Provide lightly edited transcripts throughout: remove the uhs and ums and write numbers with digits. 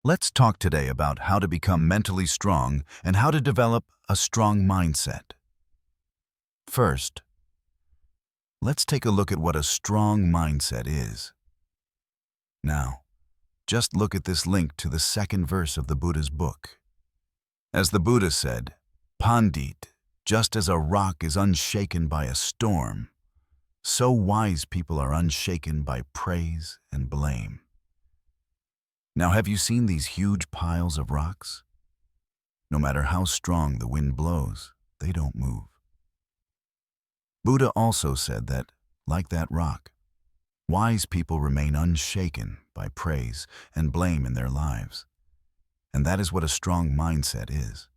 Let's talk today about how to become mentally strong and how to develop a strong mindset. First, let's take a look at what a strong mindset is. Now, just look at this link to the second verse of the Buddha's book. As the Buddha said, Pandit, just as a rock is unshaken by a storm, so wise people are unshaken by praise and blame. Now, have you seen these huge piles of rocks? No matter how strong the wind blows, they don't move. Buddha also said that, like that rock, wise people remain unshaken by praise and blame in their lives. And that is what a strong mindset is.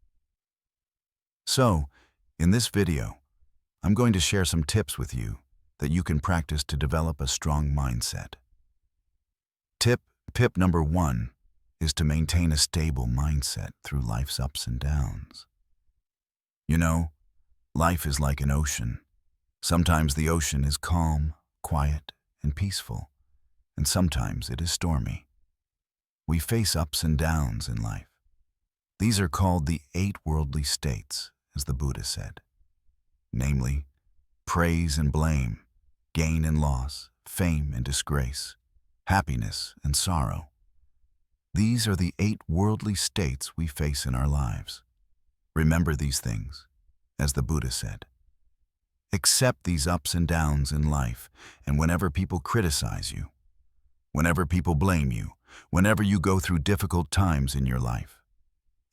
So, in this video, I'm going to share some tips with you that you can practice to develop a strong mindset. Tip number 1 is to maintain a stable mindset through life's ups and downs. You know, life is like an ocean. Sometimes the ocean is calm, quiet, and peaceful, and sometimes it is stormy. We face ups and downs in life. These are called the 8 worldly states, as the Buddha said. Namely, praise and blame, gain and loss, fame and disgrace, happiness and sorrow. These are the 8 worldly states we face in our lives. Remember these things, as the Buddha said. Accept these ups and downs in life, and whenever people criticize you, whenever people blame you, whenever you go through difficult times in your life,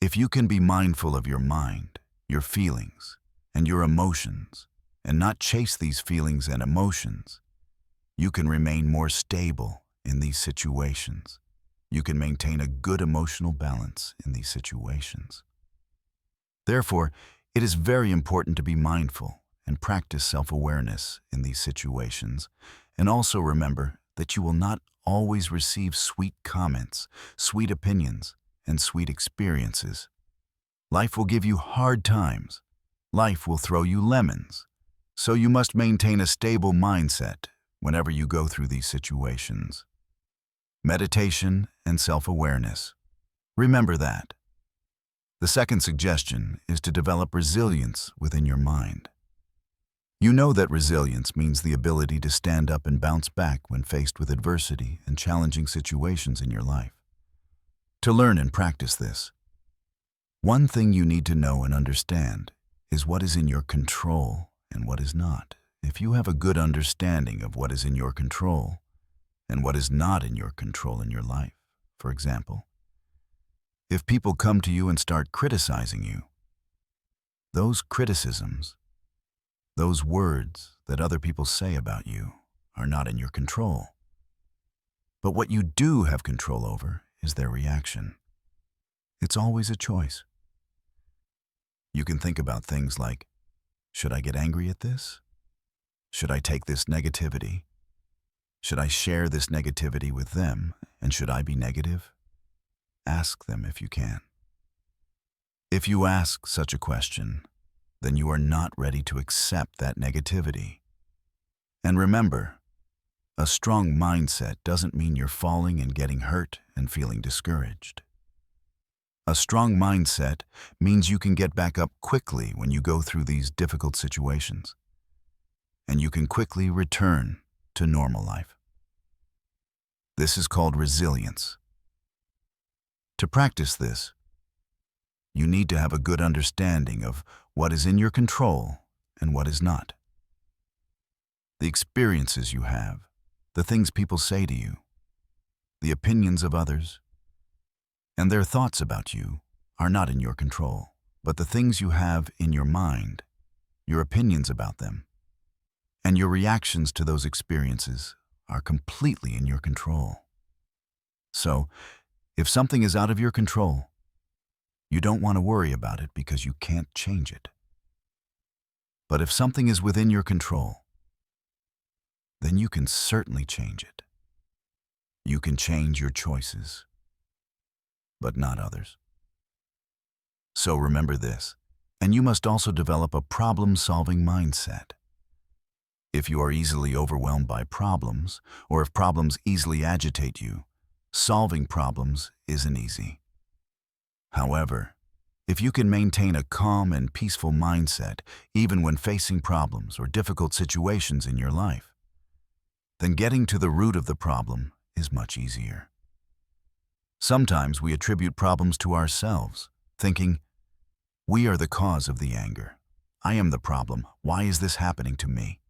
if you can be mindful of your mind, your feelings, and your emotions, and not chase these feelings and emotions, you can remain more stable in these situations. You can maintain a good emotional balance in these situations. Therefore, it is very important to be mindful and practice self-awareness in these situations, and also remember that you will not always receive sweet comments, sweet opinions, and sweet experiences. Life will give you hard times. Life will throw you lemons. So you must maintain a stable mindset whenever you go through these situations. Meditation and self-awareness. Remember that. The second suggestion is to develop resilience within your mind. You know that resilience means the ability to stand up and bounce back when faced with adversity and challenging situations in your life. To learn and practice this, one thing you need to know and understand is what is in your control and what is not. If you have a good understanding of what is in your control and what is not in your control in your life, for example, if people come to you and start criticizing you, those criticisms, those words that other people say about you are not in your control. But what you do have control over is their reaction. It's always a choice. You can think about things like, should I get angry at this? Should I take this negativity? Should I share this negativity with them, and should I be negative? Ask them if you can. If you ask such a question, then you are not ready to accept that negativity. And remember, a strong mindset doesn't mean you're falling and getting hurt and feeling discouraged. A strong mindset means you can get back up quickly when you go through these difficult situations, and you can quickly return to normal life. This is called resilience. To practice this, you need to have a good understanding of what is in your control and what is not. The experiences you have, the things people say to you, the opinions of others, and their thoughts about you are not in your control, but the things you have in your mind, your opinions about them, and your reactions to those experiences are completely in your control. So, if something is out of your control, you don't want to worry about it because you can't change it. But if something is within your control, then you can certainly change it. You can change your choices, but not others. So remember this, and you must also develop a problem-solving mindset. If you are easily overwhelmed by problems, or if problems easily agitate you, Solving problems isn't easy. However, if you can maintain a calm and peaceful mindset even when facing problems or difficult situations in your life, then getting to the root of the problem is much easier. Sometimes we attribute problems to ourselves, thinking, we are the cause of the anger. I am the problem. Why is this happening to me?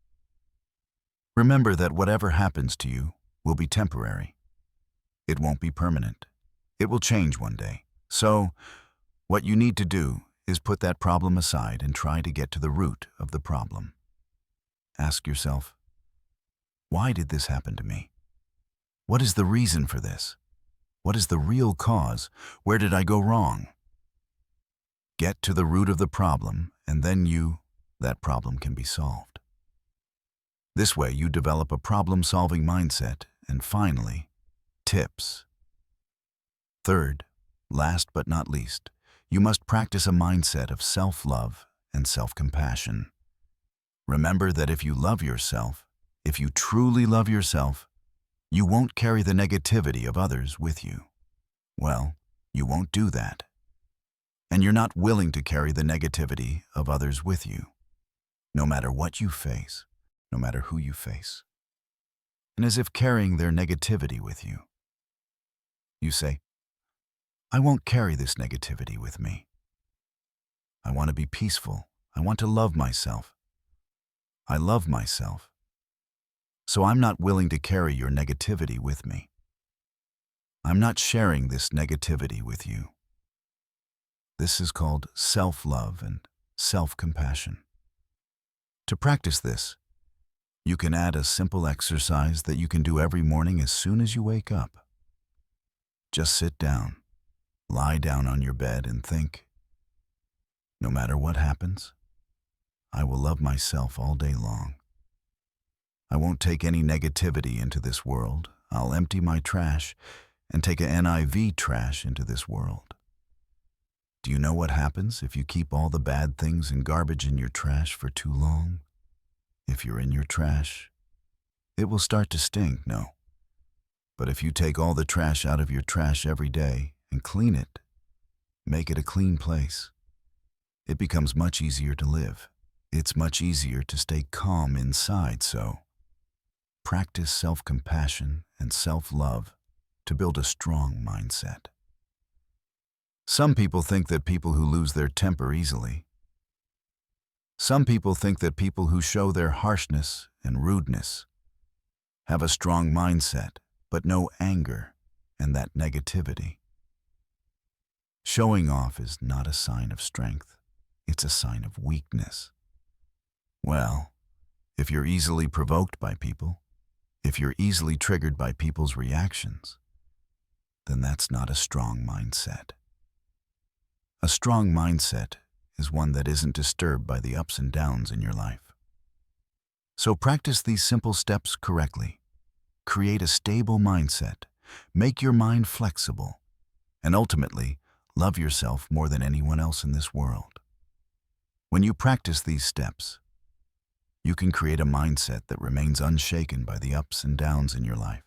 Remember that whatever happens to you will be temporary. It won't be permanent. It will change one day. So, what you need to do is put that problem aside and try to get to the root of the problem. Ask yourself, why did this happen to me? What is the reason for this? What is the real cause? Where did I go wrong? Get to the root of the problem, and then that problem can be solved. This way, you develop a problem-solving mindset, and finally, tips. Third, last but not least, you must practice a mindset of self-love and self-compassion. Remember that if you love yourself, if you truly love yourself, you won't carry the negativity of others with you. Well, you won't do that. And you're not willing to carry the negativity of others with you, no matter what you face, no matter who you face. And as if carrying their negativity with you, you say, I won't carry this negativity with me. I want to be peaceful. I want to love myself. I love myself. So I'm not willing to carry your negativity with me. I'm not sharing this negativity with you. This is called self-love and self-compassion. To practice this, you can add a simple exercise that you can do every morning as soon as you wake up. Just sit down, lie down on your bed and think, no matter what happens, I will love myself all day long. I won't take any negativity into this world. I'll empty my trash and take a NIV trash into this world. Do you know what happens if you keep all the bad things and garbage in your trash for too long? If you're in your trash, it will start to stink, no. But if you take all the trash out of your trash every day and clean it, make it a clean place, it becomes much easier to live. It's much easier to stay calm inside, so practice self-compassion and self-love to build a strong mindset. Some people think that people who lose their temper easily. Some people think that people who show their harshness and rudeness have a strong mindset, but no anger and that negativity. Showing off is not a sign of strength. It's a sign of weakness. Well, if you're easily provoked by people, if you're easily triggered by people's reactions, then that's not a strong mindset. A strong mindset is one that isn't disturbed by the ups and downs in your life. So practice these simple steps correctly. Create a stable mindset, make your mind flexible, and ultimately, love yourself more than anyone else in this world. When you practice these steps, you can create a mindset that remains unshaken by the ups and downs in your life.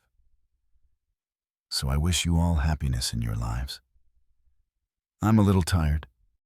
So I wish you all happiness in your lives. I'm a little tired.